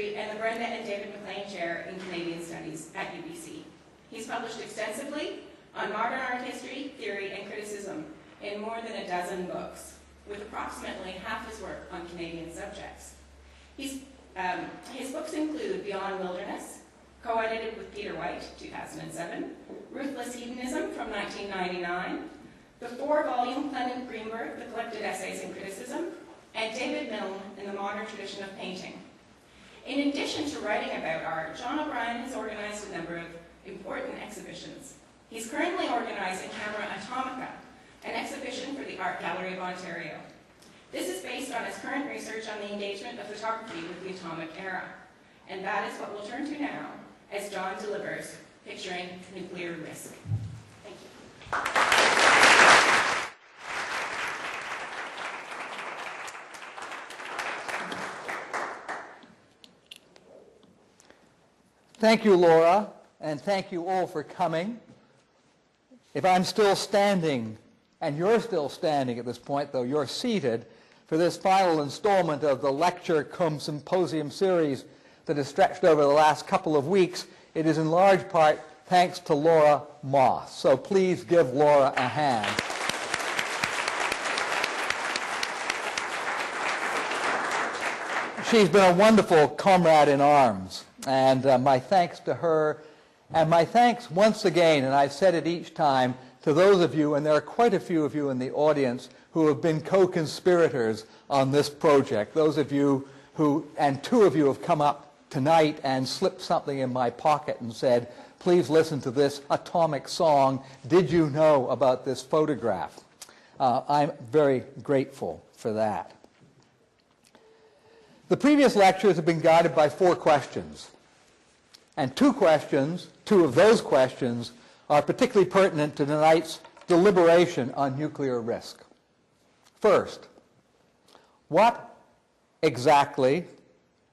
History and the Brenda and David McLean Chair in Canadian Studies at UBC. He's published extensively on modern art history, theory, and criticism in more than a dozen books, with approximately half his work on Canadian subjects. His books include Beyond Wilderness, co-edited with Peter White, 2007, Ruthless Hedonism from 1999, the 4-volume Clement Greenberg, The Collected Essays in Criticism, and David Milne in the Modern Tradition of Painting. In addition to writing about art, John O'Brien has organized a number of important exhibitions. He's currently organizing Camera Atomica, an exhibition for the Art Gallery of Ontario. This is based on his current research on the engagement of photography with the atomic era. And that is what we'll turn to now as John delivers Picturing Nuclear Risk. Thank you. Thank you, Laura, and thank you all for coming. If I'm still standing, and you're still standing at this point, though you're seated, for this final installment of the lecture cum symposium series that has stretched over the last couple of weeks, it is in large part thanks to Laura Moss. So please give Laura a hand. She's been a wonderful comrade in arms, and my thanks to her, and my thanks once again, and I've said it each time, to those of you, and there are quite a few of you in the audience, who have been co-conspirators on this project. Those of you who, and 2 of you have come up tonight and slipped something in my pocket and said, please listen to this atomic song. Did you know about this photograph? I'm very grateful for that. The previous lectures have been guided by 4 questions. And 2 of those questions are particularly pertinent to tonight's deliberation on nuclear risk. First, what exactly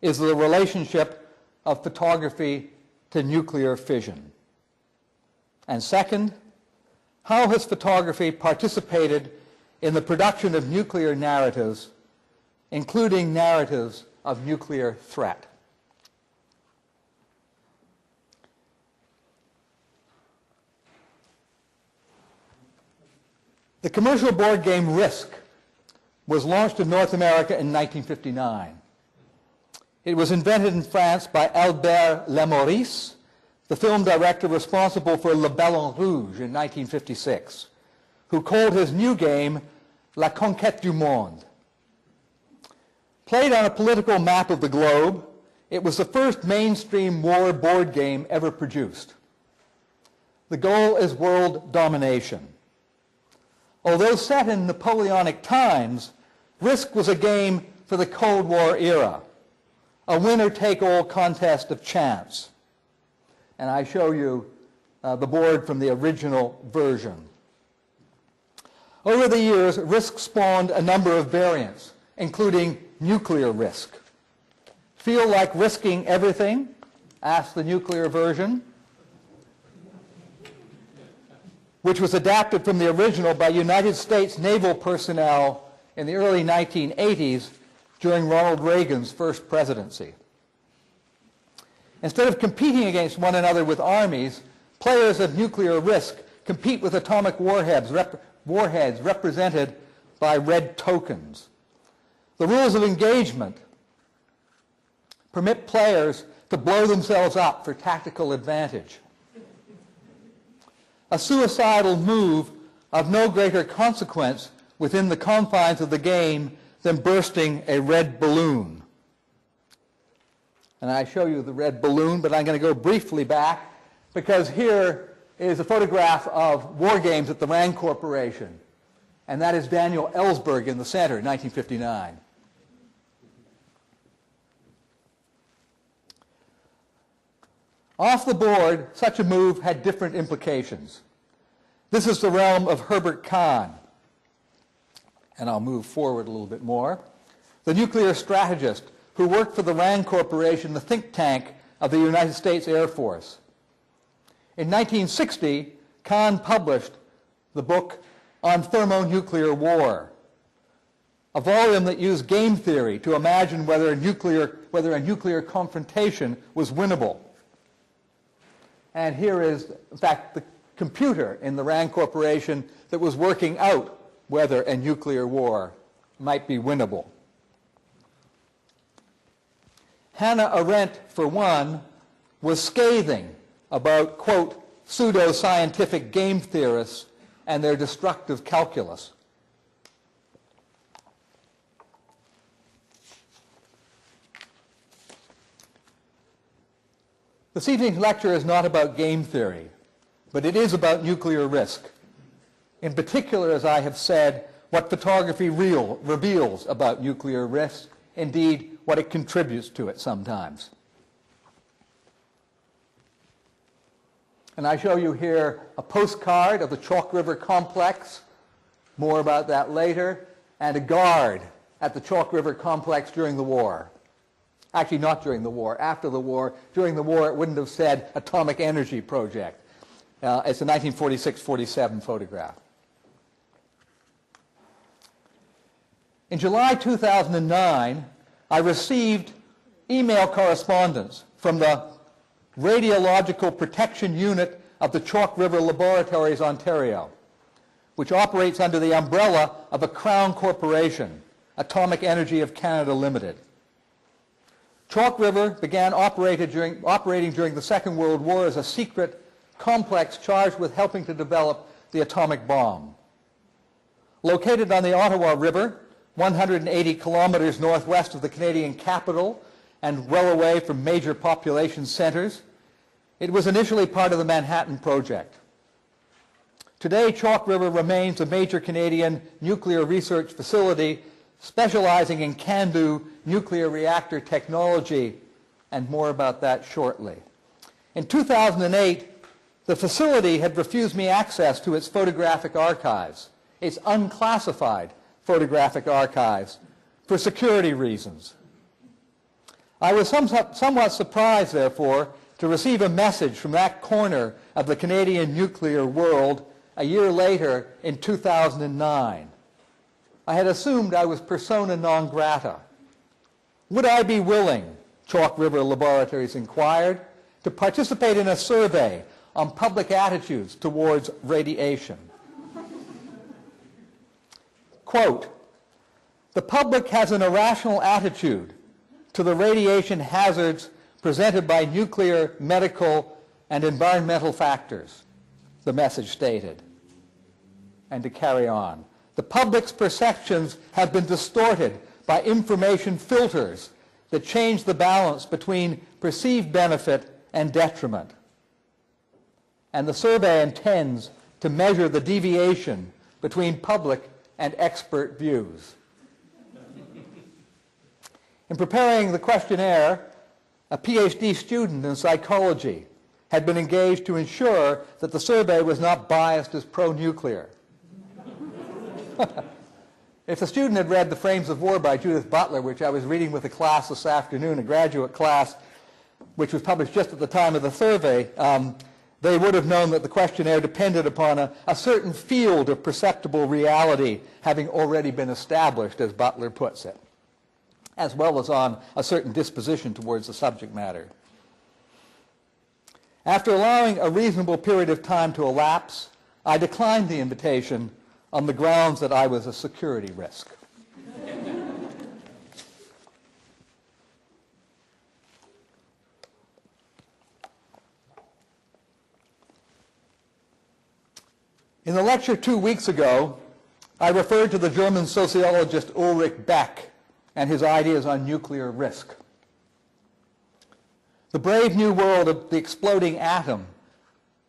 is the relationship of photography to nuclear fission? And second, how has photography participated in the production of nuclear narratives, including narratives of nuclear threat? The commercial board game Risk was launched in North America in 1959. It was invented in France by Albert Lamorisse, the film director responsible for Le Ballon Rouge in 1956, who called his new game La Conquête du Monde. Played on a political map of the globe, it was the first mainstream war board game ever produced. The goal is world domination. Although set in Napoleonic times, Risk was a game for the Cold War era, a winner-take-all contest of chance. And I show you the board from the original version. Over the years, Risk spawned a number of variants, including nuclear risk. Feel like risking everything? Asked the nuclear version, which was adapted from the original by United States naval personnel in the early 1980s during Ronald Reagan's first presidency. Instead of competing against one another with armies, players of nuclear risk compete with atomic warheads represented by red tokens. The rules of engagement permit players to blow themselves up for tactical advantage. A suicidal move of no greater consequence within the confines of the game than bursting a red balloon. And I show you the red balloon, but I'm going to go briefly back because here is a photograph of war games at the Rand Corporation. And that is Daniel Ellsberg in the center, 1959. Off the board, such a move had different implications. This is the realm of Herbert Kahn. And I'll move forward a little bit more. The nuclear strategist who worked for the Rand Corporation, the think tank of the United States Air Force. In 1960, Kahn published the book On Thermonuclear War. a volume that used game theory to imagine whether a nuclear confrontation was winnable. And here is, in fact, the computer in the RAND Corporation that was working out whether a nuclear war might be winnable. Hannah Arendt, for one, was scathing about, quote, pseudo-scientific game theorists and their destructive calculus. This evening's lecture is not about game theory, but it is about nuclear risk. In particular, as I have said, what photography reveals about nuclear risk, indeed, what it contributes to it sometimes. And I show you here a postcard of the Chalk River complex, more about that later, and a guard at the Chalk River complex during the war. Actually, not during the war, after the war. During the war, it wouldn't have said Atomic Energy Project. It's a 1946-47 photograph. In July 2009, I received email correspondence from the Radiological Protection Unit of the Chalk River Laboratories, Ontario, which operates under the umbrella of a Crown Corporation, Atomic Energy of Canada Limited. Chalk River began operating during the Second World War as a secret complex charged with helping to develop the atomic bomb. Located on the Ottawa River, 180 kilometers northwest of the Canadian capital and well away from major population centers, it was initially part of the Manhattan Project. Today, Chalk River remains a major Canadian nuclear research facility specializing in CANDU nuclear reactor technology, and more about that shortly. In 2008, the facility had refused me access to its photographic archives, its unclassified photographic archives, for security reasons. I was somewhat surprised, therefore, to receive a message from that corner of the Canadian nuclear world a year later in 2009. I had assumed I was persona non grata. Would I be willing, Chalk River Laboratories inquired, to participate in a survey on public attitudes towards radiation? Quote, the public has an irrational attitude to the radiation hazards presented by nuclear, medical, and environmental factors, the message stated. And to carry on. The public's perceptions have been distorted by information filters that change the balance between perceived benefit and detriment. And the survey intends to measure the deviation between public and expert views. In preparing the questionnaire, a PhD student in psychology had been engaged to ensure that the survey was not biased as pro-nuclear. If the student had read The Frames of War by Judith Butler, which I was reading with a class this afternoon, a graduate class, which was published just at the time of the survey, they would have known that the questionnaire depended upon a certain field of perceptible reality having already been established, as Butler puts it, as well as on a certain disposition towards the subject matter. After allowing a reasonable period of time to elapse, I declined the invitation on the grounds that I was a security risk. In the lecture 2 weeks ago, I referred to the German sociologist Ulrich Beck and his ideas on nuclear risk. The brave new world of the exploding atom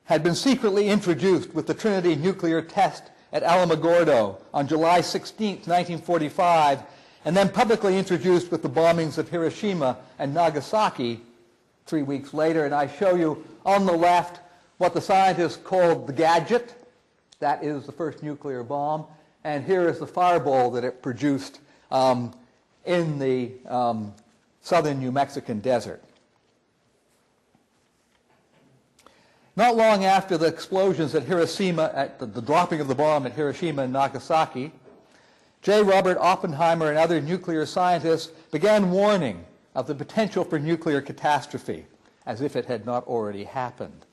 had been secretly introduced with the Trinity nuclear test at Alamogordo on July 16, 1945, and then publicly introduced with the bombings of Hiroshima and Nagasaki 3 weeks later. And I show you on the left what the scientists called the gadget. That is the first nuclear bomb. And here is the fireball that it produced in the southern New Mexican desert. Not long after the explosions at Hiroshima, at the dropping of the bomb at Hiroshima and Nagasaki, J. Robert Oppenheimer and other nuclear scientists began warning of the potential for nuclear catastrophe, as if it had not already happened.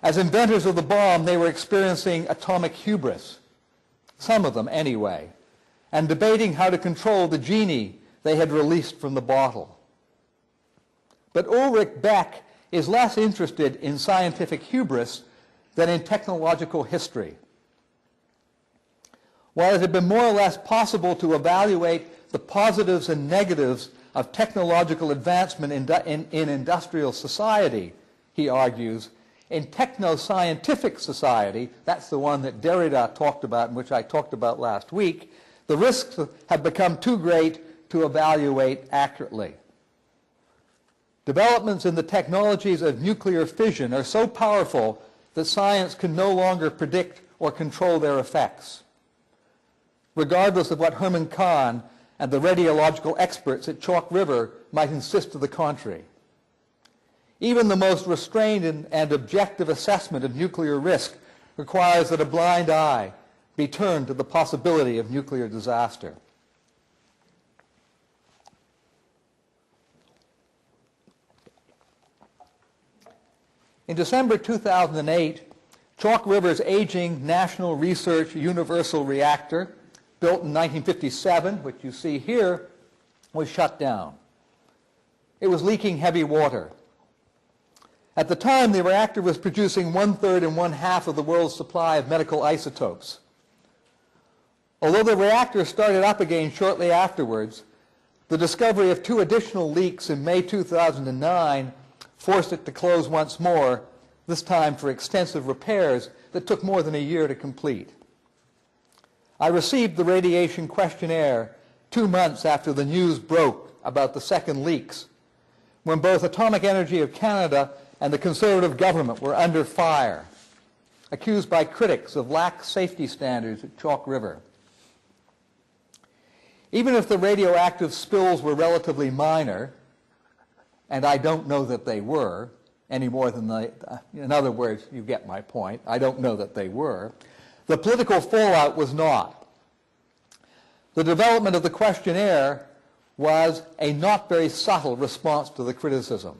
As inventors of the bomb, they were experiencing atomic hubris, some of them anyway, and debating how to control the genie they had released from the bottle. But Ulrich Beck is less interested in scientific hubris than in technological history. While it had been more or less possible to evaluate the positives and negatives of technological advancement in industrial society, he argues, in techno-scientific society, that's the one that Derrida talked about and which I talked about last week, the risks have become too great to evaluate accurately. Developments in the technologies of nuclear fission are so powerful that science can no longer predict or control their effects, regardless of what Herman Kahn and the radiological experts at Chalk River might insist to the contrary. Even the most restrained and objective assessment of nuclear risk requires that a blind eye be turned to the possibility of nuclear disaster. In December 2008, Chalk River's aging National Research Universal Reactor, built in 1957, which you see here, was shut down. It was leaking heavy water. At the time, the reactor was producing 1/3 and 1/2 of the world's supply of medical isotopes. Although the reactor started up again shortly afterwards, the discovery of 2 additional leaks in May 2009 forced it to close once more, this time for extensive repairs that took more than a year to complete. I received the radiation questionnaire 2 months after the news broke about the second leaks, when both Atomic Energy of Canada and the Conservative government were under fire, accused by critics of lax safety standards at Chalk River. Even if the radioactive spills were relatively minor, and I don't know that they were, any more than in other words, you get my point, I don't know that they were, the political fallout was not. The development of the questionnaire was a not very subtle response to the criticism.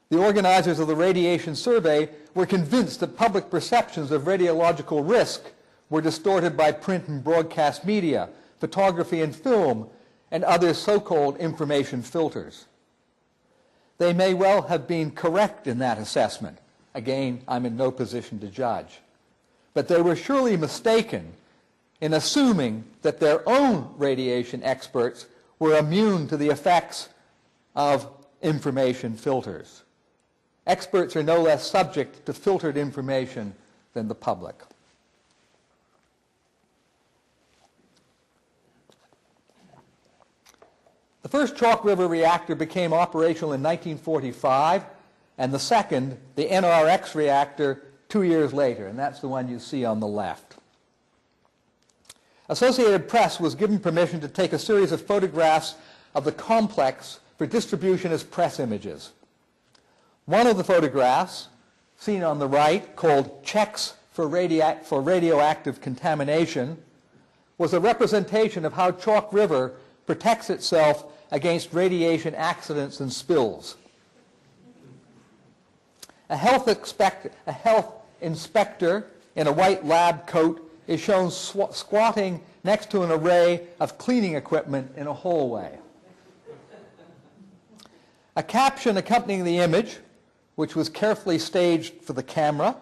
The organizers of the radiation survey were convinced that public perceptions of radiological risk were distorted by print and broadcast media, photography and film, and other so-called information filters. They may well have been correct in that assessment. Again, I'm in no position to judge. But they were surely mistaken in assuming that their own radiation experts were immune to the effects of information filters. Experts are no less subject to filtered information than the public. The first Chalk River reactor became operational in 1945, and the second, the NRX reactor, 2 years later, and that's the one you see on the left. Associated Press was given permission to take a series of photographs of the complex for distribution as press images. One of the photographs, seen on the right, called Checks for Radioactive Contamination, was a representation of how Chalk River protects itself against radiation accidents and spills. A health inspector in a white lab coat is shown squatting next to an array of cleaning equipment in a hallway. A caption accompanying the image, which was carefully staged for the camera,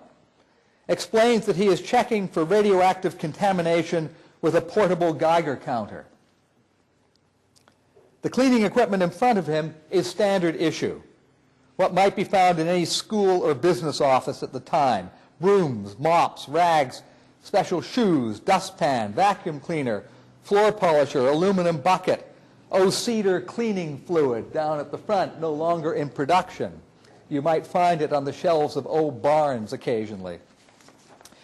explains that he is checking for radioactive contamination with a portable Geiger counter. The cleaning equipment in front of him is standard issue, what might be found in any school or business office at the time: brooms, mops, rags, special shoes, dustpan, vacuum cleaner, floor polisher, aluminum bucket, cedar cleaning fluid down at the front, no longer in production. You might find it on the shelves of old barns occasionally.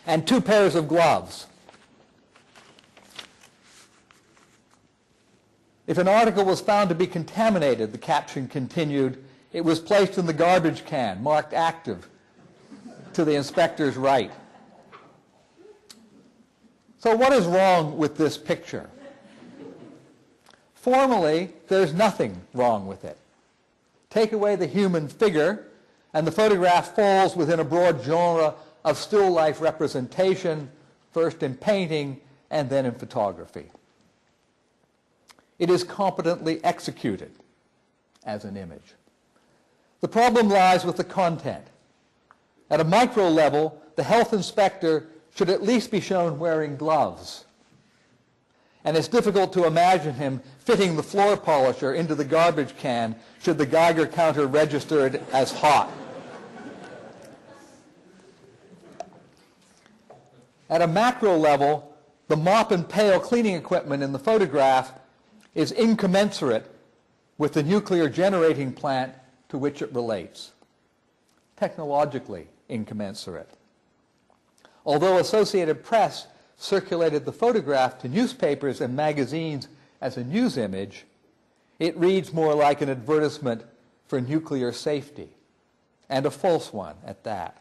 And 2 pairs of gloves. If an article was found to be contaminated, the caption continued, it was placed in the garbage can, marked active, to the inspector's right. So what is wrong with this picture? Formally, there's nothing wrong with it. Take away the human figure, and the photograph falls within a broad genre of still life representation, first in painting and then in photography. It is competently executed as an image. The problem lies with the content. At a micro level, the health inspector should at least be shown wearing gloves. And it's difficult to imagine him fitting the floor polisher into the garbage can should the Geiger counter register it as hot. At a macro level, the mop and pail cleaning equipment in the photograph is incommensurate with the nuclear generating plant to which it relates. Technologically incommensurate. Although Associated Press circulated the photograph to newspapers and magazines as a news image, it reads more like an advertisement for nuclear safety, and a false one at that.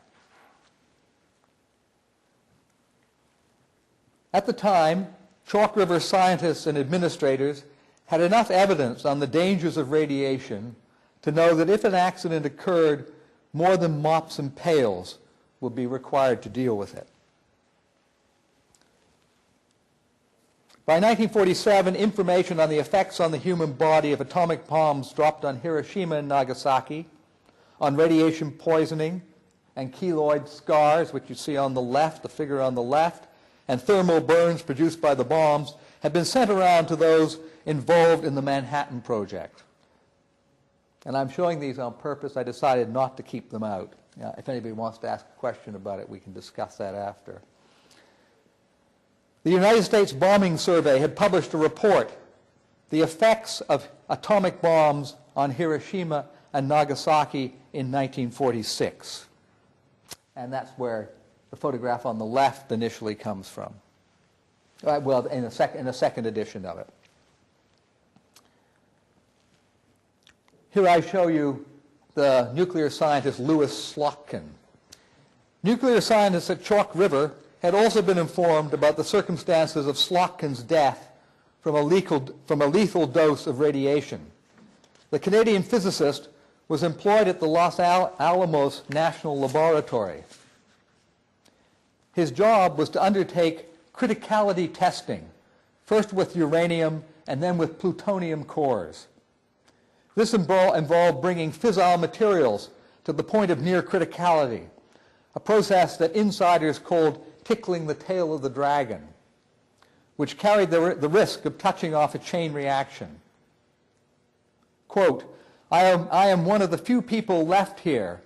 At the time, Chalk River scientists and administrators had enough evidence on the dangers of radiation to know that if an accident occurred, more than mops and pails would be required to deal with it. By 1947, information on the effects on the human body of atomic bombs dropped on Hiroshima and Nagasaki, on radiation poisoning and keloid scars, which you see on the left, the figure on the left, and thermal burns produced by the bombs, had been sent around to those involved in the Manhattan Project. And I'm showing these on purpose. I decided not to keep them out. If anybody wants to ask a question about it, we can discuss that after. The United States Bombing Survey had published a report, The Effects of Atomic Bombs on Hiroshima and Nagasaki in 1946. And that's where the photograph on the left initially comes from. Well, in a second edition of it. Here I show you the nuclear scientist Louis Slackin. Nuclear scientists at Chalk River had also been informed about the circumstances of Slackin's death from a lethal dose of radiation. The Canadian physicist was employed at the Los Alamos National Laboratory. His job was to undertake criticality testing, first with uranium and then with plutonium cores. This involved bringing fissile materials to the point of near criticality, a process that insiders called tickling the tail of the dragon, which carried the risk of touching off a chain reaction. Quote, I am one of the few people left here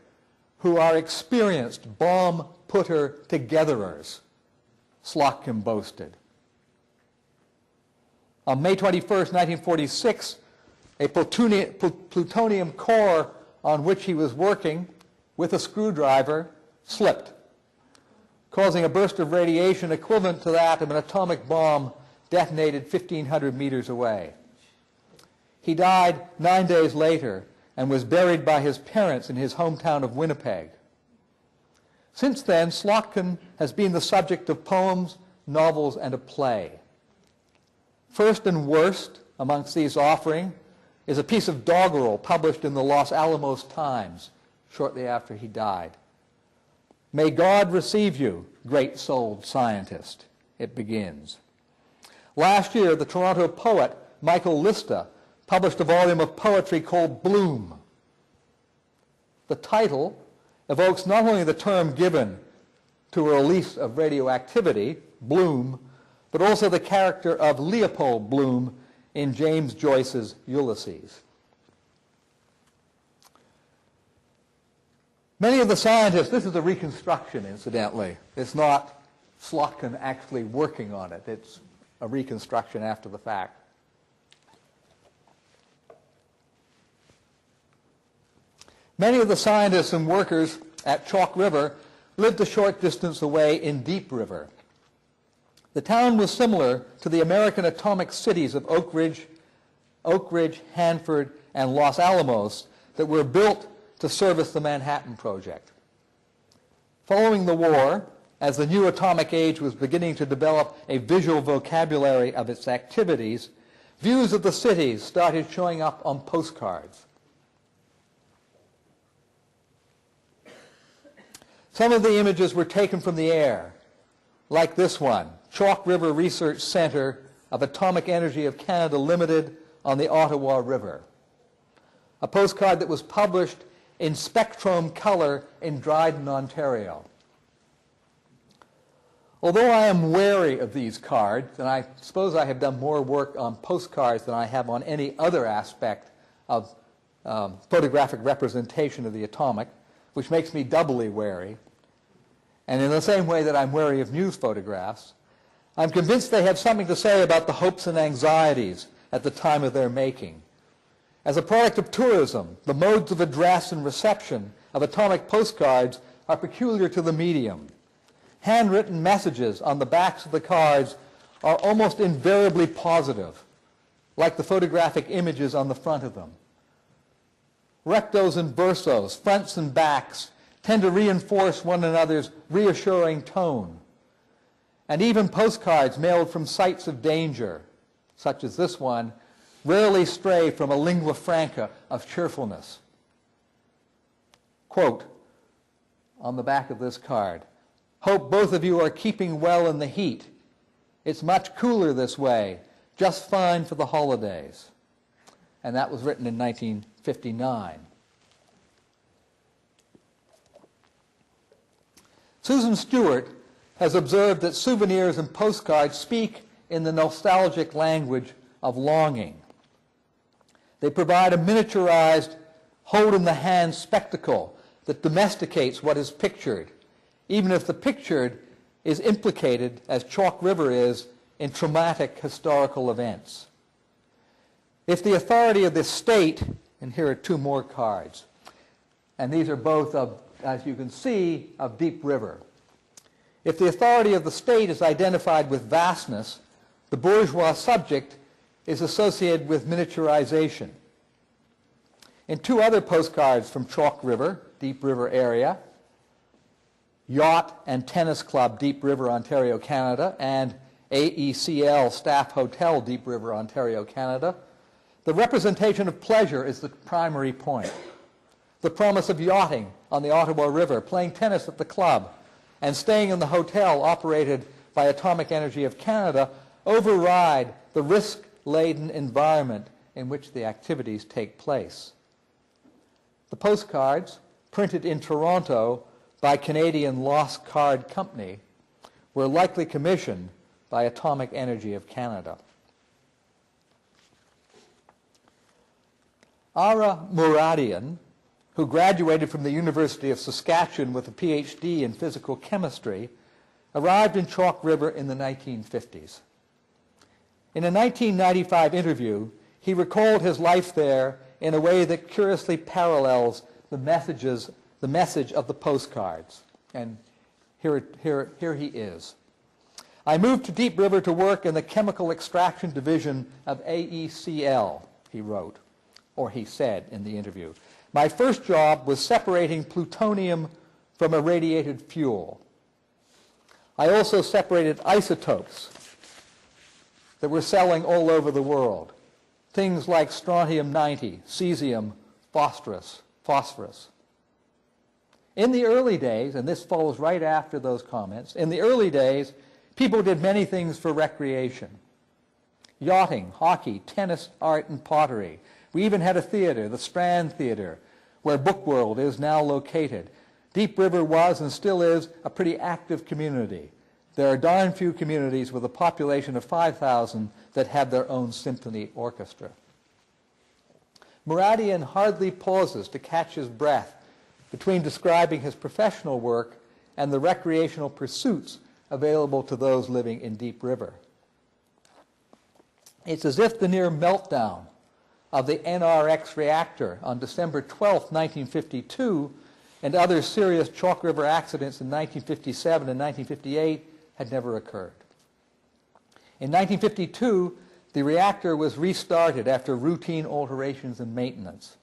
who are experienced bomb-putter-togetherers, Slackin boasted. On May 21, 1946, a plutonium core on which he was working with a screwdriver slipped, causing a burst of radiation equivalent to that of an atomic bomb detonated 1,500 meters away. He died 9 days later and was buried by his parents in his hometown of Winnipeg. Since then, Slackin has been the subject of poems, novels, and a play. First and worst amongst these offering is a piece of doggerel published in the Los Alamos Times shortly after he died. May God receive you, great-souled scientist, it begins. Last year, the Toronto poet Michael Lista published a volume of poetry called Bloom. The title evokes not only the term given to a release of radioactivity, Bloom, but also the character of Leopold Bloom in James Joyce's Ulysses. Many of the scientists, this is a reconstruction, incidentally. It's not Slackin actually working on it. It's a reconstruction after the fact. Many of the scientists and workers at Chalk River lived a short distance away in Deep River. The town was similar to the American atomic cities of Oak Ridge, Hanford, and Los Alamos that were built to service the Manhattan Project. Following the war, as the new atomic age was beginning to develop a visual vocabulary of its activities, views of the cities started showing up on postcards. Some of the images were taken from the air, like this one, Chalk River Research Centre of Atomic Energy of Canada Limited on the Ottawa River. A postcard that was published in Spectrum color in Dryden, Ontario. Although I am wary of these cards, and I suppose I have done more work on postcards than I have on any other aspect of photographic representation of the atomic, which makes me doubly wary, and in the same way that I'm wary of news photographs, I'm convinced they have something to say about the hopes and anxieties at the time of their making. As a product of tourism, the modes of address and reception of atomic postcards are peculiar to the medium. Handwritten messages on the backs of the cards are almost invariably positive, like the photographic images on the front of them. Rectos and versos, fronts and backs, tend to reinforce one another's reassuring tone. And even postcards mailed from sites of danger, such as this one, rarely stray from a lingua franca of cheerfulness. Quote, on the back of this card, "Hope both of you are keeping well in the heat. It's much cooler this way, just fine for the holidays." And that was written in 1959. Susan Stewart has observed that souvenirs and postcards speak in the nostalgic language of longing. They provide a miniaturized, hold-in-the-hand spectacle that domesticates what is pictured, even if the pictured is implicated, as Chalk River is, in traumatic historical events. If the authority of the state, and here are two more cards, and these are both of, as you can see, of Deep River. If the authority of the state is identified with vastness, the bourgeois subject is associated with miniaturization. In two other postcards from Chalk River, Deep River area, Yacht and Tennis Club, Deep River, Ontario, Canada, and AECL Staff Hotel, Deep River, Ontario, Canada, the representation of pleasure is the primary point. The promise of yachting on the Ottawa River, playing tennis at the club, and staying in the hotel operated by Atomic Energy of Canada override the risk-laden environment in which the activities take place. The postcards, printed in Toronto by Canadian Lost Card Company, were likely commissioned by Atomic Energy of Canada. Ara Muradian, who graduated from the University of Saskatchewan with a PhD in physical chemistry, arrived in Chalk River in the 1950s. In a 1995 interview, he recalled his life there in a way that curiously parallels the message of the postcards. And here he is. "I moved to Deep River to work in the chemical extraction division of AECL," he wrote, or he said in the interview. "My first job was separating plutonium from irradiated fuel. I also separated isotopes that were selling all over the world, things like strontium-90, cesium, phosphorus. In the early days," and this follows right after those comments, "in the early days, people did many things for recreation. Yachting, hockey, tennis, art, and pottery. We even had a theater, the Strand Theater, where Bookworld is now located. Deep River was and still is a pretty active community. There are darn few communities with a population of 5,000 that have their own symphony orchestra." Muradian hardly pauses to catch his breath between describing his professional work and the recreational pursuits available to those living in Deep River. It's as if the near meltdown of the NRX reactor on December 12, 1952, and other serious Chalk River accidents in 1957 and 1958 had never occurred. In 1952, the reactor was restarted after routine alterations and maintenance.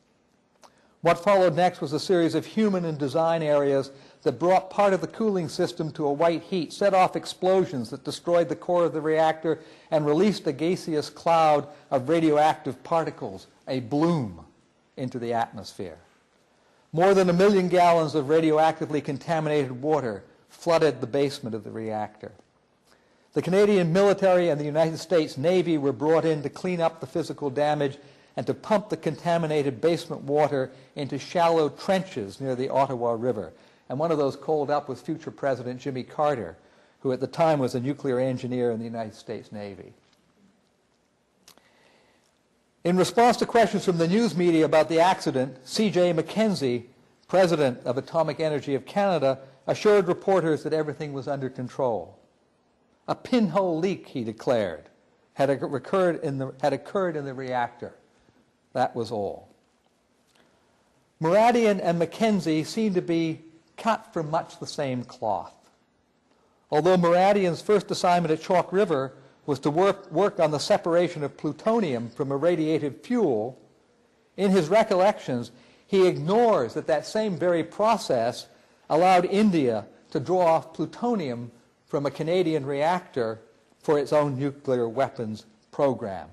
What followed next was a series of human and design areas that brought part of the cooling system to a white heat, set off explosions that destroyed the core of the reactor, and released a gaseous cloud of radioactive particles, a bloom, into the atmosphere. More than 1 million gallons of radioactively contaminated water flooded the basement of the reactor. The Canadian military and the United States Navy were brought in to clean up the physical damage and to pump the contaminated basement water into shallow trenches near the Ottawa River. And one of those called up was future President Jimmy Carter, who at the time was a nuclear engineer in the United States Navy. In response to questions from the news media about the accident, C.J. Mackenzie, president of Atomic Energy of Canada, assured reporters that everything was under control. A pinhole leak, he declared, had occurred in the reactor. That was all. Muradian and Mackenzie seemed to be cut from much the same cloth. Although Muradian's first assignment at Chalk River was to work on the separation of plutonium from irradiated fuel, in his recollections, he ignores that that same very process allowed India to draw off plutonium from a Canadian reactor for its own nuclear weapons program.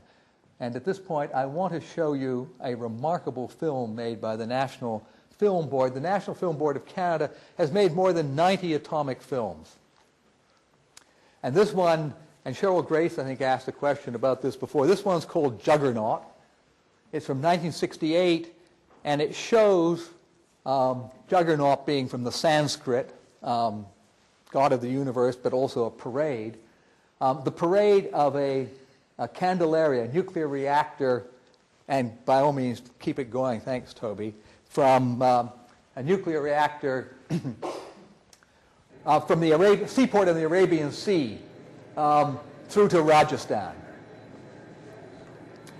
And at this point, I want to show you a remarkable film made by the National Film Board. The National Film Board of Canada has made more than 90 atomic films. And this one, and Cheryl Grace, I think, asked a question about this before. This one's called Juggernaut. It's from 1968, and it shows Juggernaut being from the Sanskrit, god of the universe, but also a parade. The parade of a Candelaria, a nuclear reactor, and by all means, keep it going, thanks, Toby, from a nuclear reactor from the seaport in the Arabian Sea through to Rajasthan.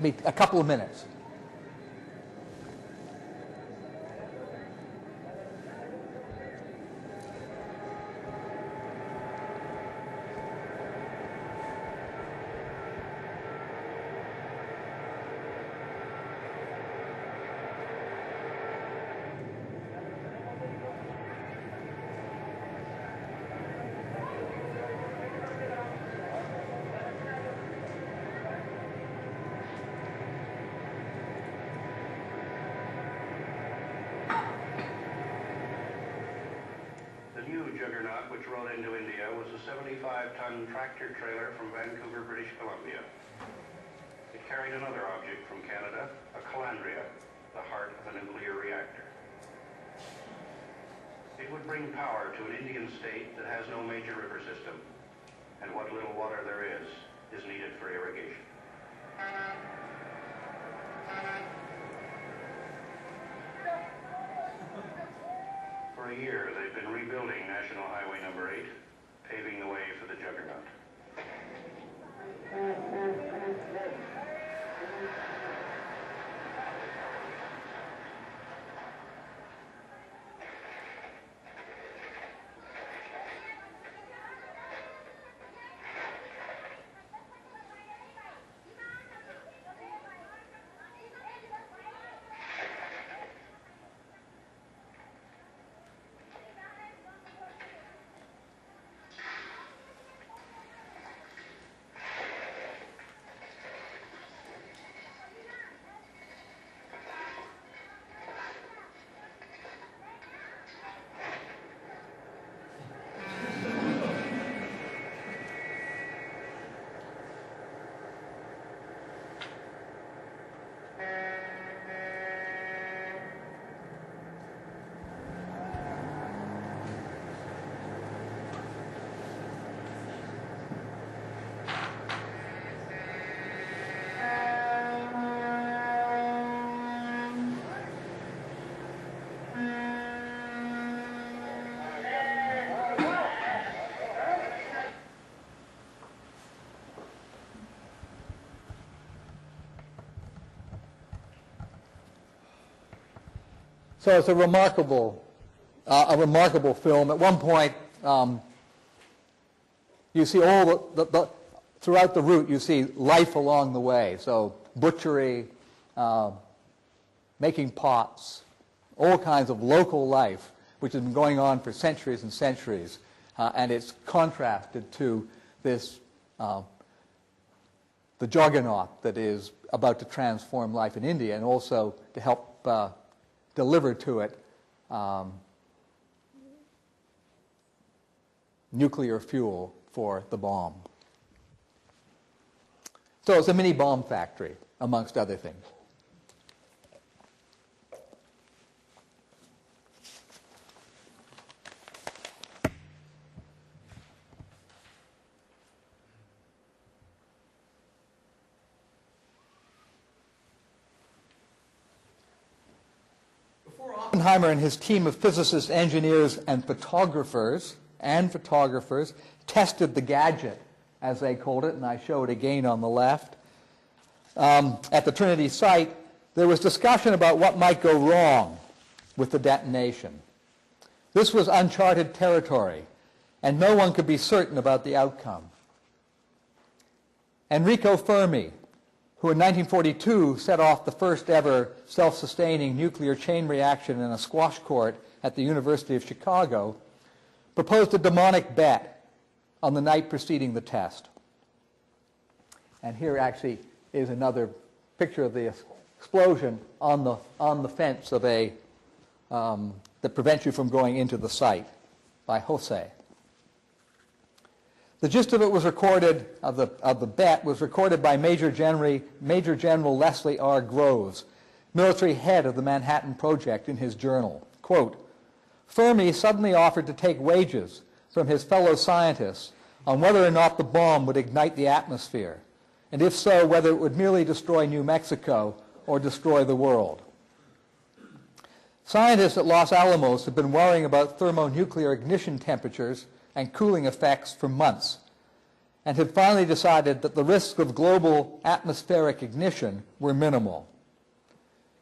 A couple of minutes. Juggernaut, which rode into India, was a 75-ton tractor trailer from Vancouver, British Columbia. It carried another object from Canada, a calandria, the heart of a nuclear reactor. It would bring power to an Indian state that has no major river system, and what little water there is needed for irrigation. For a year, they've been rebuilding National Highway number 8, paving the way for the Juggernaut. So it's a remarkable film. At one point, you see all throughout the route, you see life along the way. So butchery, making pots, all kinds of local life, which has been going on for centuries and centuries, and it's contrasted to this, the juggernaut that is about to transform life in India, and also to help deliver to it nuclear fuel for the bomb. So it's a mini bomb factory, amongst other things. Oppenheimer and his team of physicists, engineers, and photographers tested the gadget, as they called it, and I show it again on the left. At the Trinity site, there was discussion about what might go wrong with the detonation. This was uncharted territory, and no one could be certain about the outcome. Enrico Fermi, who in 1942 set off the first ever self-sustaining nuclear chain reaction in a squash court at the University of Chicago, proposed a demonic bet on the night preceding the test. And here actually is another picture of the explosion on the fence of that prevents you from going into the site by Jose. The gist of it was recorded, of the bet, was recorded by Major General Leslie R. Groves, military head of the Manhattan Project, in his journal. Quote, Fermi suddenly offered to take wages from his fellow scientists on whether or not the bomb would ignite the atmosphere, and if so, whether it would merely destroy New Mexico or destroy the world. Scientists at Los Alamos have been worrying about thermonuclear ignition temperatures and cooling effects for months, and had finally decided that the risks of global atmospheric ignition were minimal.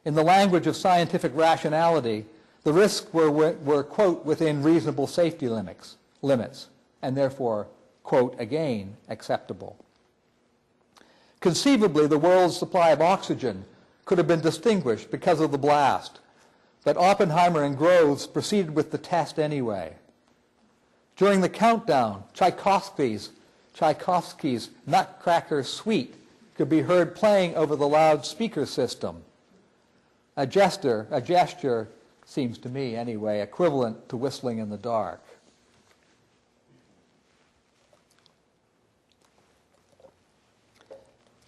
In the language of scientific rationality, the risks were quote, within reasonable safety limits, and therefore, quote, again, acceptable. Conceivably, the world's supply of oxygen could have been distinguished because of the blast, but Oppenheimer and Groves proceeded with the test anyway. During the countdown, Tchaikovsky's Nutcracker Suite could be heard playing over the loudspeaker system. A gesture, seems to me anyway, equivalent to whistling in the dark.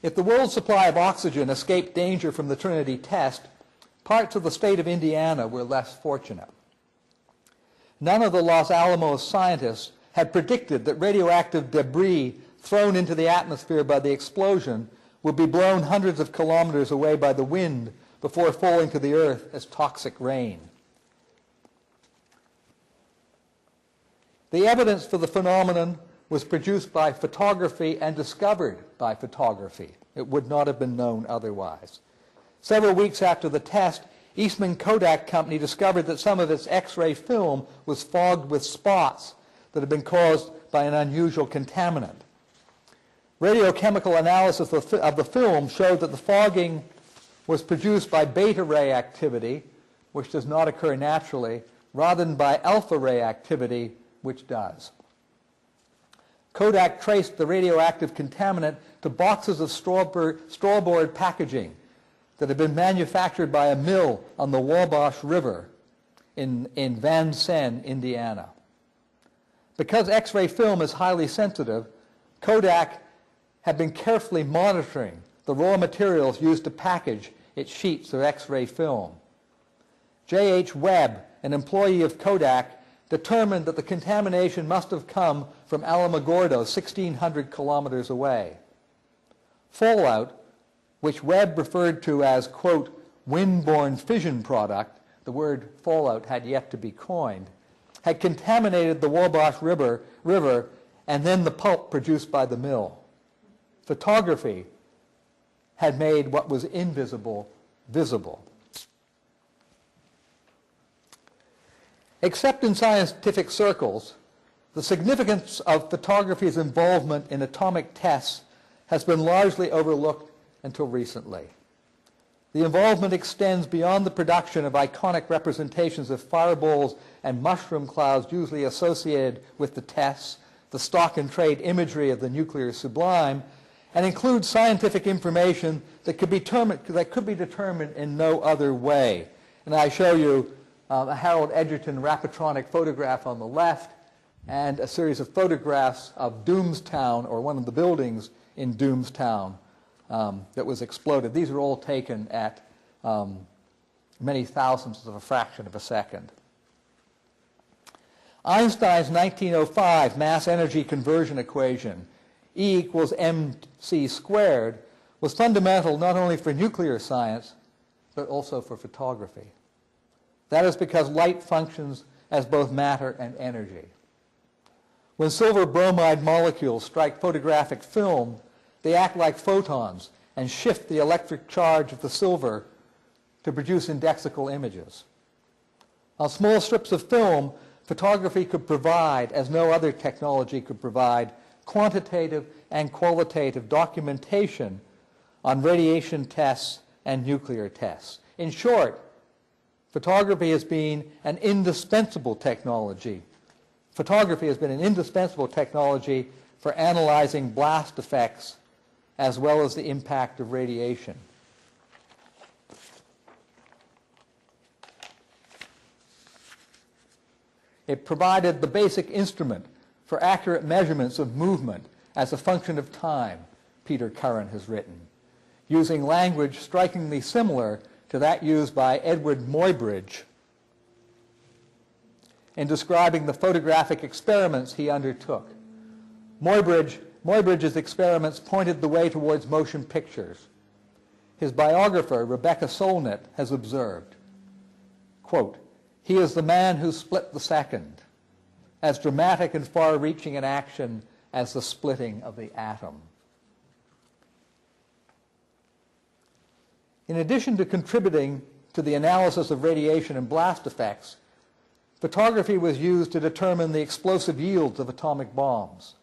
If the world's supply of oxygen escaped danger from the Trinity test, parts of the state of Indiana were less fortunate. None of the Los Alamos scientists had predicted that radioactive debris thrown into the atmosphere by the explosion would be blown hundreds of kilometers away by the wind before falling to the earth as toxic rain. The evidence for the phenomenon was produced by photography and discovered by photography. It would not have been known otherwise. Several weeks after the test, Eastman Kodak Company discovered that some of its X-ray film was fogged with spots that had been caused by an unusual contaminant. Radiochemical analysis of the film showed that the fogging was produced by beta ray activity, which does not occur naturally, rather than by alpha ray activity, which does. Kodak traced the radioactive contaminant to boxes of strawboard packaging that had been manufactured by a mill on the Wabash River in Vincennes, Indiana. Because X-ray film is highly sensitive, Kodak had been carefully monitoring the raw materials used to package its sheets of X-ray film. J.H. Webb, an employee of Kodak, determined that the contamination must have come from Alamogordo, 1,600 kilometers away. Fallout, which Webb referred to as, quote, wind-borne fission product, the word fallout had yet to be coined, had contaminated the Wabash River and then the pulp produced by the mill. Photography had made what was invisible visible. Except in scientific circles, the significance of photography's involvement in atomic tests has been largely overlooked until recently. The involvement extends beyond the production of iconic representations of fireballs and mushroom clouds usually associated with the tests, the stock and trade imagery of the nuclear sublime, and includes scientific information that could be determined in no other way. And I show you a Harold Edgerton Rapitronic photograph on the left and a series of photographs of Doomstown, or one of the buildings in Doomstown, that was exploded. These are all taken at many thousandths of a fraction of a second. Einstein's 1905 mass energy conversion equation, E equals mc squared, was fundamental not only for nuclear science, but also for photography. That is because light functions as both matter and energy. When silver bromide molecules strike photographic film, they act like photons and shift the electric charge of the silver to produce indexical images. On small strips of film, photography could provide, as no other technology could provide, quantitative and qualitative documentation on radiation tests and nuclear tests. In short, photography has been an indispensable technology. Photography has been an indispensable technology for analyzing blast effects as well as the impact of radiation. It provided the basic instrument for accurate measurements of movement as a function of time, Peter Curran has written, using language strikingly similar to that used by Edward Muybridge in describing the photographic experiments he undertook. Muybridge's experiments pointed the way towards motion pictures. His biographer, Rebecca Solnit, has observed, quote, "He is the man who split the second, as dramatic and far-reaching an action as the splitting of the atom." In addition to contributing to the analysis of radiation and blast effects, photography was used to determine the explosive yields of atomic bombs,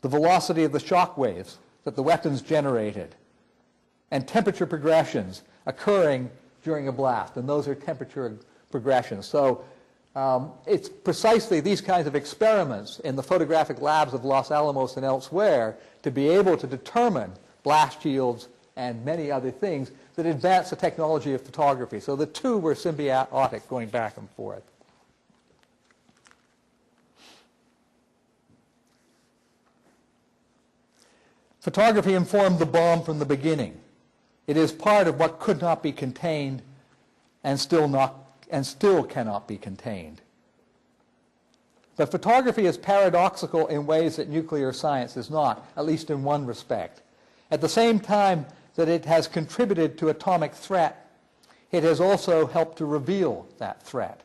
the velocity of the shock waves that the weapons generated, and temperature progressions occurring during a blast, and those are temperature progressions. So it's precisely these kinds of experiments in the photographic labs of Los Alamos and elsewhere to be able to determine blast yields and many other things that advanced the technology of photography. So the two were symbiotic, going back and forth. Photography informed the bomb from the beginning. It is part of what could not be contained and still cannot be contained. But photography is paradoxical in ways that nuclear science is not, at least in one respect. At the same time that it has contributed to atomic threat, it has also helped to reveal that threat.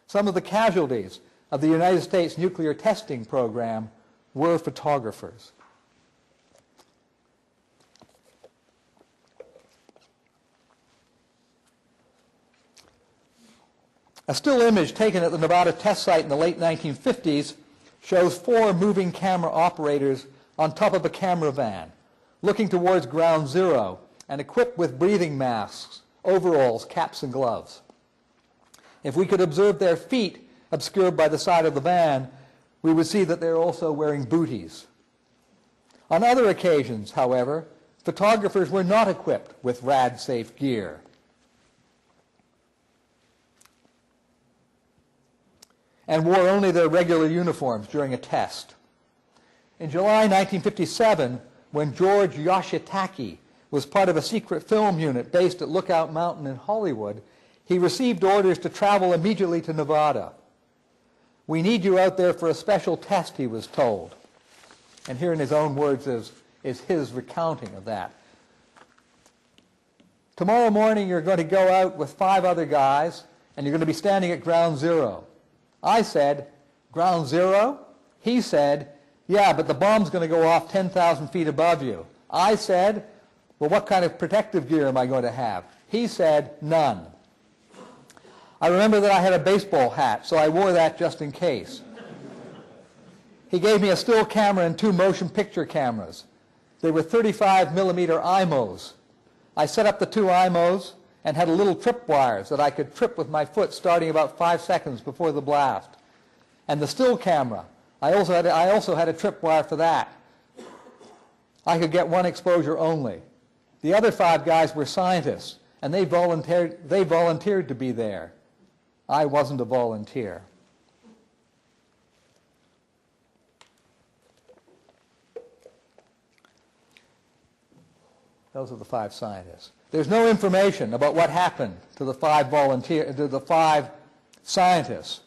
Some of the casualties of the United States nuclear testing program were photographers. A still image taken at the Nevada test site in the late 1950s shows 4 moving camera operators on top of a camera van, looking towards ground zero and equipped with breathing masks, overalls, caps, and gloves. If we could observe their feet obscured by the side of the van, we would see that they're also wearing booties. On other occasions, however, photographers were not equipped with rad-safe gear. And wore only their regular uniforms during a test. In July 1957, when George Yoshitake was part of a secret film unit based at Lookout Mountain in Hollywood, he received orders to travel immediately to Nevada. "We need you out there for a special test," he was told. And here in his own words is his recounting of that. "Tomorrow morning you're going to go out with 5 other guys, and you're going to be standing at ground zero." I said, "Ground zero?" He said, "Yeah, but the bomb's going to go off 10,000 feet above you." I said, "Well, what kind of protective gear am I going to have?" He said, "None." I remember that I had a baseball hat, so I wore that just in case. He gave me a still camera and 2 motion picture cameras. They were 35 millimeter IMOs. I set up the two IMOs and had little tripwires that I could trip with my foot starting about 5 seconds before the blast. And the still camera, I also had a tripwire for that. I could get one exposure only. The other 5 guys were scientists, and they volunteered to be there. I wasn't a volunteer. Those are the 5 scientists. There's no information about what happened to the 5 scientists.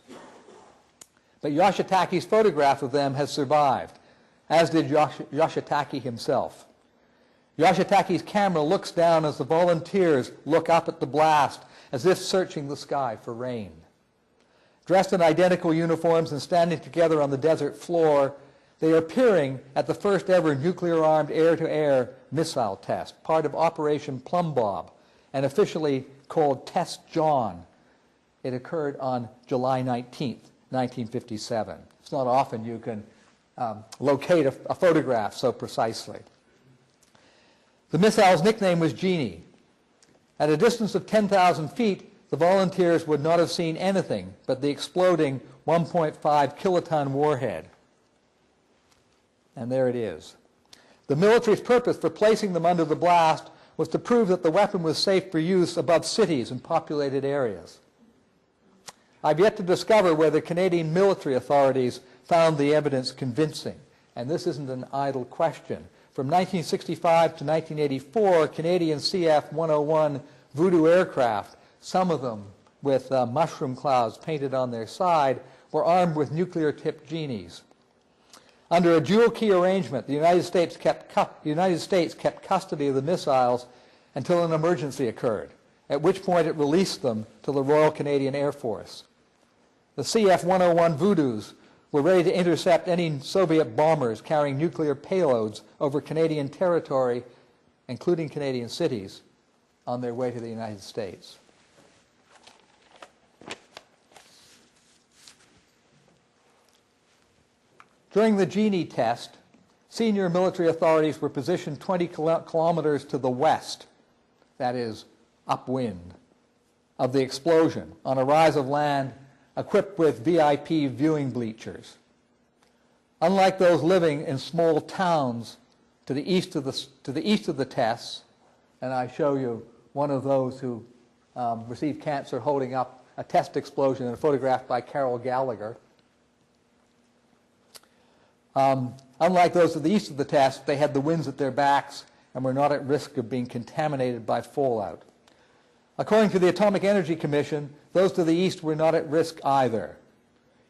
But Yoshitake's photograph of them has survived, as did Yoshitake himself. Yoshitake's camera looks down as the volunteers look up at the blast, as if searching the sky for rain. Dressed in identical uniforms and standing together on the desert floor, they are peering at the first ever nuclear-armed air-to-air missile test, part of Operation Plumb Bob, and officially called Test John. It occurred on July 19th, 1957. It's not often you can locate a photograph so precisely. The missile's nickname was Genie. At a distance of 10,000 feet, the volunteers would not have seen anything but the exploding 1.5 kiloton warhead. And there it is. The military's purpose for placing them under the blast was to prove that the weapon was safe for use above cities and populated areas. I've yet to discover whether Canadian military authorities found the evidence convincing, and this isn't an idle question. From 1965 to 1984, Canadian CF-101 Voodoo aircraft, some of them with mushroom clouds painted on their side, were armed with nuclear-tipped genies. Under a dual-key arrangement, the United States kept custody of the missiles until an emergency occurred, at which point it released them to the Royal Canadian Air Force. The CF-101 Voodoos were ready to intercept any Soviet bombers carrying nuclear payloads over Canadian territory, including Canadian cities, on their way to the United States. During the Genie test, senior military authorities were positioned 20 kilometers to the west, that is, upwind, of the explosion, on a rise of land equipped with VIP viewing bleachers. Unlike those living in small towns to the east of the tests, and I show you one of those who received cancer holding up a test explosion in a photograph by Carol Gallagher. Unlike those to the east of the test, they had the winds at their backs and were not at risk of being contaminated by fallout. According to the Atomic Energy Commission, those to the east were not at risk either.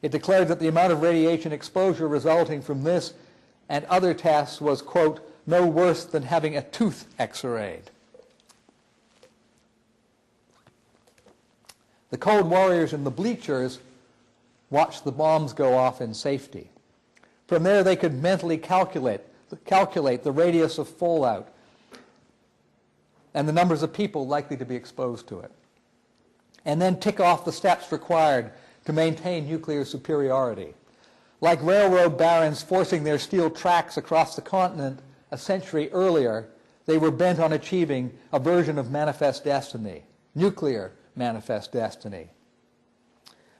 It declared that the amount of radiation exposure resulting from this and other tests was, quote, no worse than having a tooth X-rayed. The Cold Warriors in the bleachers watched the bombs go off in safety. From there, they could mentally calculate the radius of fallout and the numbers of people likely to be exposed to it, and then tick off the steps required to maintain nuclear superiority. Like railroad barons forcing their steel tracks across the continent a century earlier, they were bent on achieving a version of manifest destiny, nuclear manifest destiny.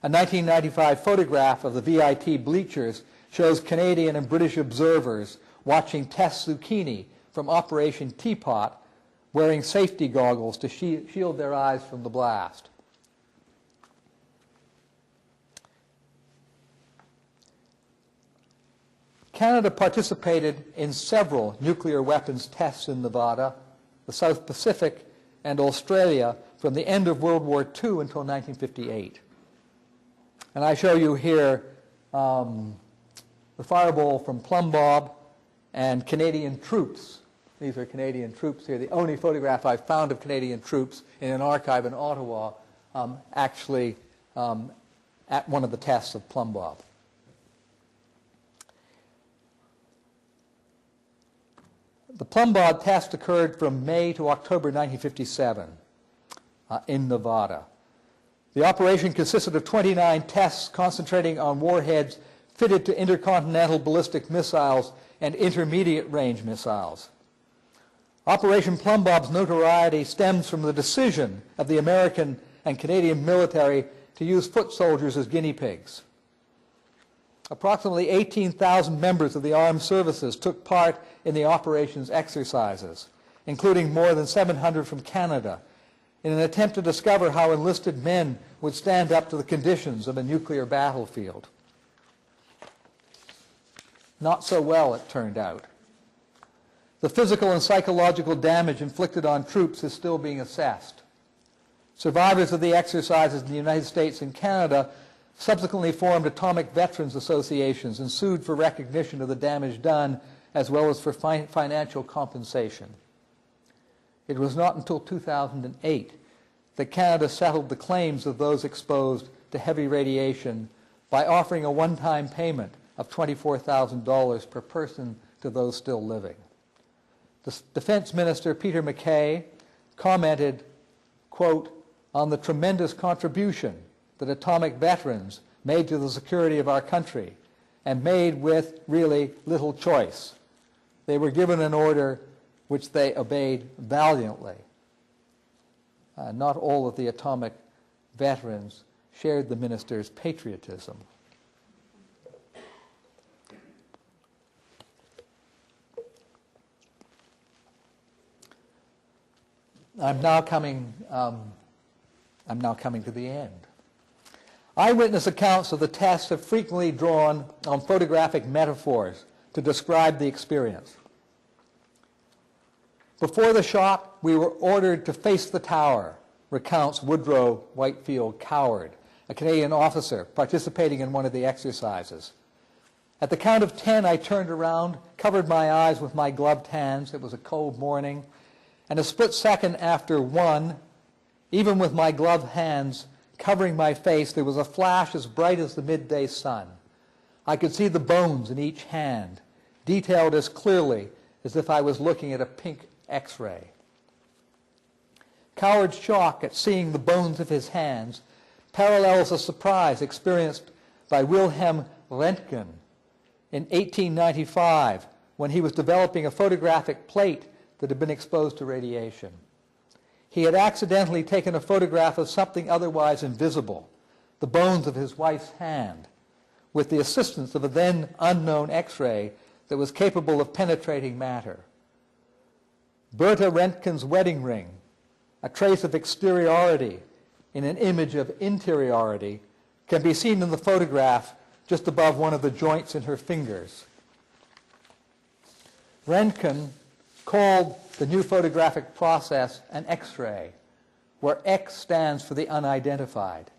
A 1995 photograph of the VIT bleachers shows Canadian and British observers watching Tess Zucchini from Operation Teapot wearing safety goggles to shield their eyes from the blast. Canada participated in several nuclear weapons tests in Nevada, the South Pacific, and Australia from the end of World War II until 1958. And I show you here the fireball from Plumb Bob and Canadian troops. These are Canadian troops here. The only photograph I've found of Canadian troops in an archive in Ottawa, actually at one of the tests of Plumb Bob. The Plumb Bob test occurred from May to October 1957 in Nevada. The operation consisted of 29 tests concentrating on warheads fitted to intercontinental ballistic missiles and intermediate range missiles. Operation Plumb Bob's notoriety stems from the decision of the American and Canadian military to use foot soldiers as guinea pigs. Approximately 18,000 members of the armed services took part in the operations exercises, including more than 700 from Canada, in an attempt to discover how enlisted men would stand up to the conditions of a nuclear battlefield. Not so well, it turned out. The physical and psychological damage inflicted on troops is still being assessed. Survivors of the exercises in the United States and Canada subsequently formed atomic veterans associations and sued for recognition of the damage done, as well as for financial compensation. It was not until 2008 that Canada settled the claims of those exposed to heavy radiation by offering a one-time payment of $24,000 per person to those still living. The Defense Minister, Peter MacKay, commented, quote, on the tremendous contribution that atomic veterans made to the security of our country, and made with really little choice. They were given an order which they obeyed valiantly. Not all of the atomic veterans shared the minister's patriotism. I'm now coming to the end. Eyewitness accounts of the tests have frequently drawn on photographic metaphors to describe the experience. Before the shot, we were ordered to face the tower, recounts Woodrow Whitefield Coward, a Canadian officer participating in one of the exercises. At the count of 10, I turned around, covered my eyes with my gloved hands. It was a cold morning. And a split second after 1, even with my gloved hands covering my face, there was a flash as bright as the midday sun. I could see the bones in each hand, detailed as clearly as if I was looking at a pink X-ray. Coward's shock at seeing the bones of his hands parallels the surprise experienced by Wilhelm Röntgen in 1895 when he was developing a photographic plate that had been exposed to radiation. He had accidentally taken a photograph of something otherwise invisible, the bones of his wife's hand, with the assistance of a then unknown X-ray that was capable of penetrating matter. Berta Röntgen's wedding ring, a trace of exteriority in an image of interiority, can be seen in the photograph just above one of the joints in her fingers. Röntgen called the new photographic process an X-ray, where X stands for the unidentified.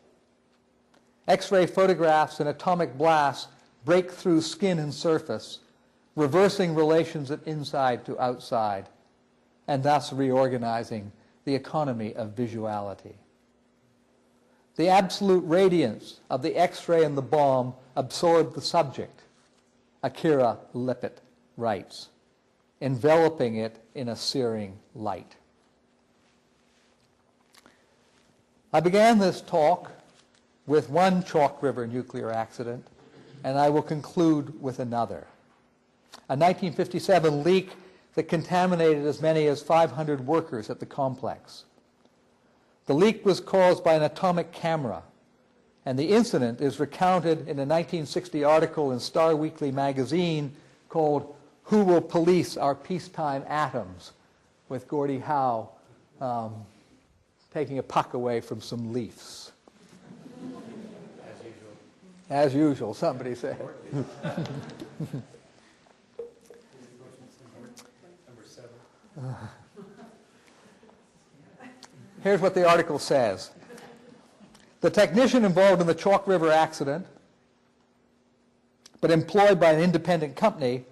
X-ray photographs and atomic blasts break through skin and surface, reversing relations of inside to outside, and thus reorganizing the economy of visuality. The absolute radiance of the X-ray and the bomb absorbed the subject, Akira Lippert writes, enveloping it in a searing light. I began this talk with one Chalk River nuclear accident, and I will conclude with another. A 1957 leak that contaminated as many as 500 workers at the complex. The leak was caused by an atomic camera, and the incident is recounted in a 1960 article in Star Weekly magazine called "Who Will Police Our Peacetime Atoms?" with Gordie Howe taking a puck away from some Leafs. As usual, somebody said. Here's what the article says. The technician involved in the Chalk River accident, but employed by an independent company,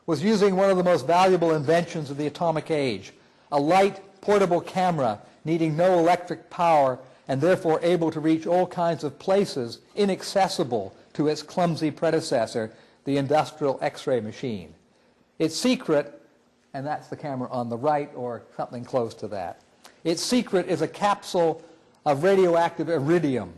was using one of the most valuable inventions of the atomic age, a light, portable camera needing no electric power and therefore able to reach all kinds of places inaccessible to its clumsy predecessor, the industrial X-ray machine. Its secret, and that's the camera on the right or something close to that, its secret is a capsule of radioactive iridium,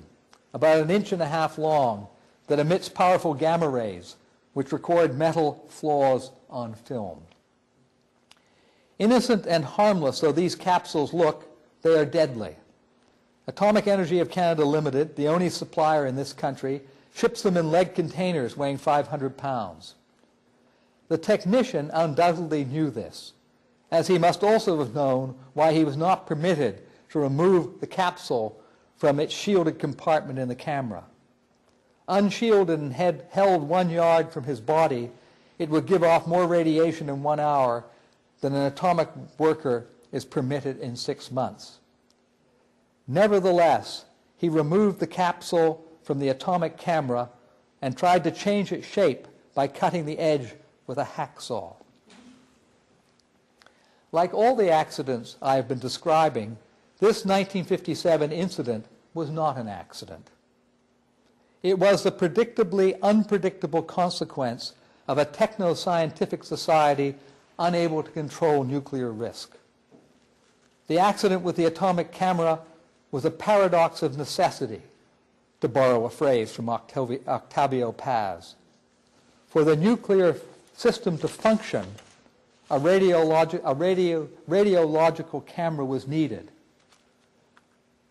about 1.5 inches long, that emits powerful gamma rays, which record metal flaws on film. Innocent and harmless though these capsules look, they are deadly. Atomic Energy of Canada Limited, the only supplier in this country, ships them in lead containers weighing 500 pounds. The technician undoubtedly knew this, as he must also have known why he was not permitted to remove the capsule from its shielded compartment in the camera. Unshielded and held 1 yard from his body, it would give off more radiation in 1 hour than an atomic worker is permitted in 6 months. Nevertheless, he removed the capsule from the atomic camera and tried to change its shape by cutting the edge with a hacksaw. Like all the accidents I have been describing, this 1957 incident was not an accident. It was the predictably unpredictable consequence of a techno-scientific society unable to control nuclear risk. The accident with the atomic camera was a paradox of necessity, to borrow a phrase from Octavio Paz. For the nuclear system to function, a radiological camera was needed.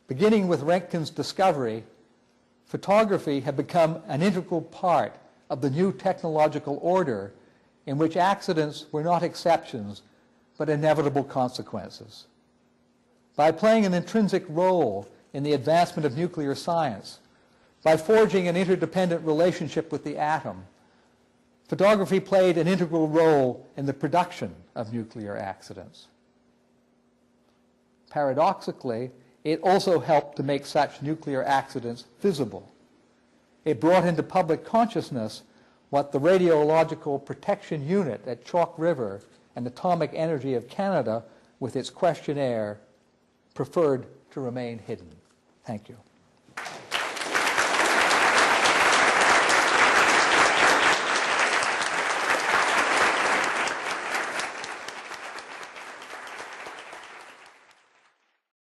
Beginning with Roentgen's discovery, photography had become an integral part of the new technological order in which accidents were not exceptions, but inevitable consequences. By playing an intrinsic role in the advancement of nuclear science, by forging an interdependent relationship with the atom, photography played an integral role in the production of nuclear accidents. Paradoxically, it also helped to make such nuclear accidents visible. It brought into public consciousness what the Radiological Protection Unit at Chalk River and Atomic Energy of Canada, with its questionnaire, preferred to remain hidden. Thank you.